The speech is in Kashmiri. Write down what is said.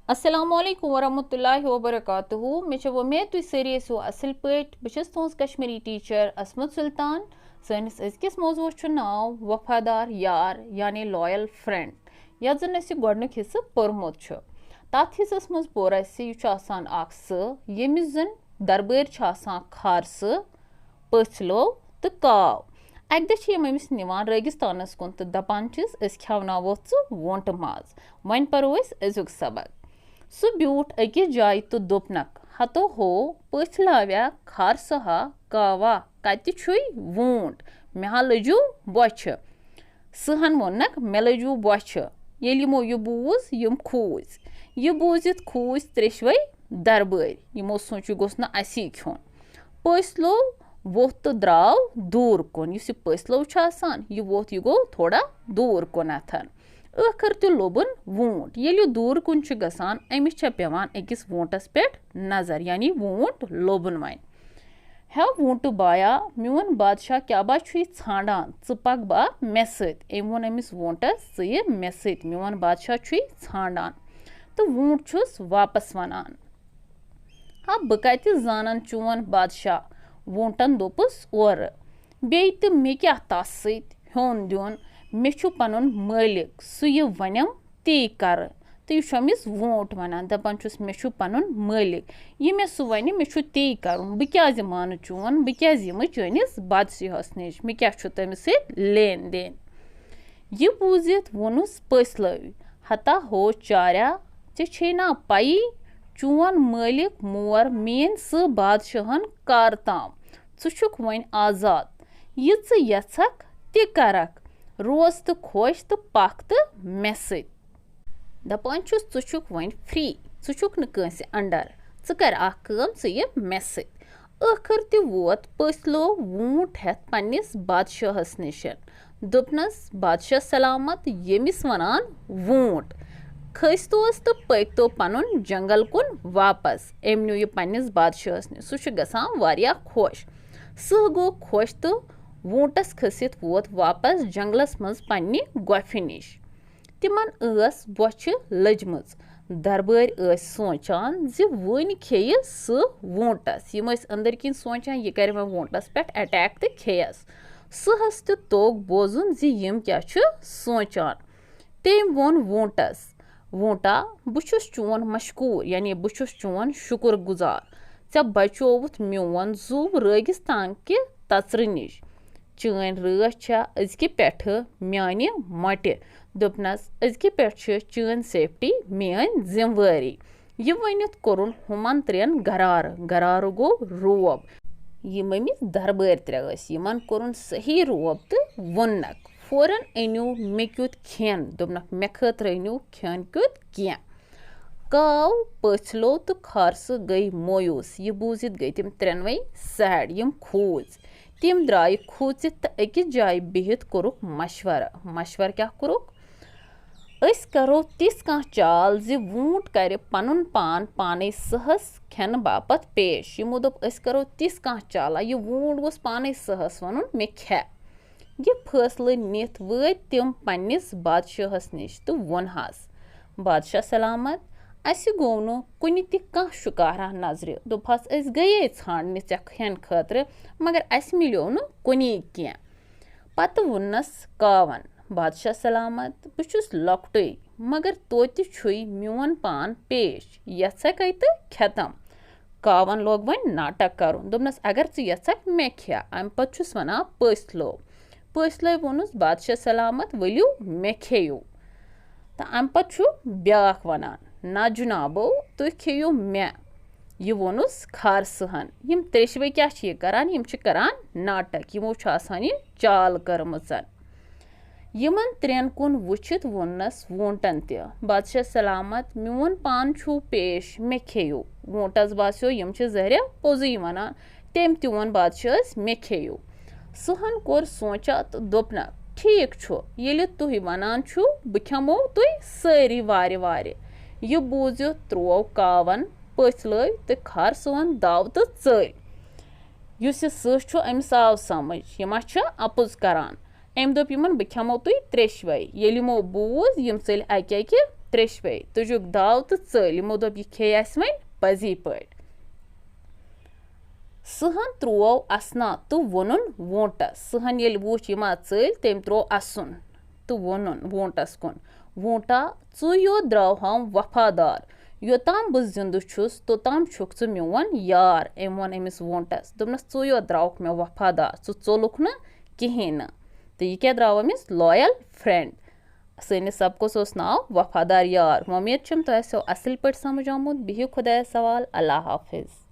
Assalamualaikum warahmatullahi wabarakatuh. मे उम्मीद तुम सारी सो असल पट बस तुज कश्मीरी टीचर असमत सुल्तान सनिस अजकिस मौजूस नाव वफादार यार यानी लॉयल फ्रेंड ये जन गोडनुक हिस्स पोरमुत तथ हिस्सस मज पोर यमिस जन दरबार खार स पलो तो काव अक दम अमिस निवान रेगिस्तानस कुन तो दपान खेवनावो वोट माज वन परो अजुक सबक सह ब्यूट अकिस जाय तो दोपनक हतो हो पथलाव्या खार सहा कावा कत वोट मे हा लजू बोछ सहन वोनक मे लजू बोछ येल यमो यह बूज यम खूज यह बूजित खूज त्रेशवे दरबार यमो सोच गोस न असी खोन पसलो वोथ तो द्राव दूर कुन युस पसलो यह वोथ यह गो थोड़ा दूर कुनथन ٲखर तु लोबन वोट ये दूर कुन गसान अमिस पेवान अकिस वोटस पे नजर यानी वोट लोबन वन हे वोट बाया मोन बादशाह क्या बा ांडान च पक बा मे सत वोन अमिस वोटस च मे सत मोन बादशाह ांडान तो वोट छुस वापस वनान हा बह कत जानन चोन बादशाह वोटन दोपस और बे तो मे क्या तस सत होन दिन मे पनुन मालिक सह यह वनम ती कर तो यह अमिस वोट वनान दपान मे पनुन मालिक यह मे सह वन मे ती कर बह क्या मान चोन बह क्या चनिस बादशाहस नश मे क्या तमिस लेन देन यह बूजित वोनुस पसलो हता हो चार्या ऐ ना पई चोन मालिक मोर मेन स बादशाहन कार ताम षुक वन आजाद यह यछक ति करक रोज तो खुश तो पक तो मे सत दपान षुक वन फ्री षुक नस अंडर कर मे सत ٲखर ते वोत पसलो वोट हेत पन्निस बादशाहस निशन दोपनस बादशाह सलामत यमिस वनान वोट खस्तोस तो पकतो पनुन जंगल कुन वापस एम न्यू यह पन्निस बादशाहस निश सह गसान वारिया खुश सह गो खुश तो वोटस खसित वोत वापस जंगलस मज पन्नि गोफि निश तिमन बोछ लजमज दरबार सोचान जि वन खेय सह वोटस यम अंदर किन सोचान यह कर वोटस पे अटैक तो खेयस सहस तो तोग बोजुन जि यम क्या सोचान तम वोन वोटस वोटा बहु चोन मशकूर यानी बहु चोन शुक्र गुजार ऐ बचोवुत मोन जू रेगिस्तान कि तचर नश चन रच अजकि पे मानि मटि दोपनस अजकि पे चन सेफ्टी मेन जिम्मेवारी यह वनित कोरुन हुमन त्रेन गरार गरार गो रोब यम अमिस दरबार त्रे यमन कोरुन सही रोब तो वोनक फौरन अनु मे क्युत खेन दोपनक मे खतर अनु खेन क्युत क्या काव पछलो तो खारस गई मोयूस यह बूजित गई तम त्रेनवे सैड यम खूज तम द्राय खूचित तो अकिस जाय बिहित कोरुक मशवर क्या कोरुक करो तिस कह चाल जि वोट कर पनुन पान पाने सहस खेन बापत पेश यमो दोप करो तिस कह चाला यह वोट गोस पाने सहस वनुन मे खे यह फैसले नित वत तम पन्निस बादशाहस निश तो वोनहस बादशाह सलामत अस गो नो कुन तह शुकारा नजर दोपहस गए ांडने ऐ खेन खतर मगर अस मिलो न कुनी क्या पत वोनस कावन बादशाह सलामत बहुस लॉकट मगर तोति मोन पान पेश यक तो खेतम कावन लोग वन नाटक कर दोपनस अगर यक मे खे अम पे वना पसलो वोनुस बादशाह सलामत वलियो मे खेयू तो अम पे ब्याख वनान ना जुनाबो तुम खेयो मे यह वोनुस खार सहन यम त्रेशवे क्या करान नाटक यमो यह चाल कर्मचन यमन त्रेन कुन वुचित वोनस वोटन ते बादशाह सलामत मोन पान छु पेश मे खेयो वोटस बास्यो यम जहरिया पोजी वनान तम ते वोन बादशाह मे खेयो सहन कोर सोचा तो दोपना ठीक ये तुह वनान छु बह खेमो तुह सारी वारे वारे यह बूझो त्रो कावन पथल तो खार सोन दाव तो चुस अमिस आव समझ यम अपुज करान अम दोप यमन बह खेमो तुह त्रेशवे ये यमो बूझ यम चल अक ترٛیشوَے تُجُکھ داو تہٕ ژٔلۍ یِمو دوٚپ یہِ کھیٚیہِ اَسہِ وۄنۍ پٔزی پٲٹھۍ. سٕہن تروو اسنا تہٕ ووٚنُن وونٛٹس. سٕہن ییٚلہِ وُچھ یِم ما ژٔلۍ تٔمۍ تروو اَسُن تہٕ ووٚنُن وونٛٹس کُن وونٛٹا ژٕ یوت درٛاوہم وفادار یوٚتام بہٕ زِندٕ چھُس توٚتام چھُکھ ژٕ میون یار. أمۍ ووٚن أمِس وونٛٹس دوٚپنس ژٕ یوت درٛاوُکھ مےٚ وفادار ژٕ ژوٚلُکھ نہٕ کِہیٖنۍ نہٕ تہٕ یہِ کیٛاہ درٛاو أمِس لویل فرٛٮ۪نٛڈ. سٲنِس سبقس اوس ناو وفادار یار. اُمید چھَم تۄہہِ آسیو اَصٕل پٲٹھۍ سمجھ آمُت. بِہِو خۄدایس سوال. اللہ حافظ.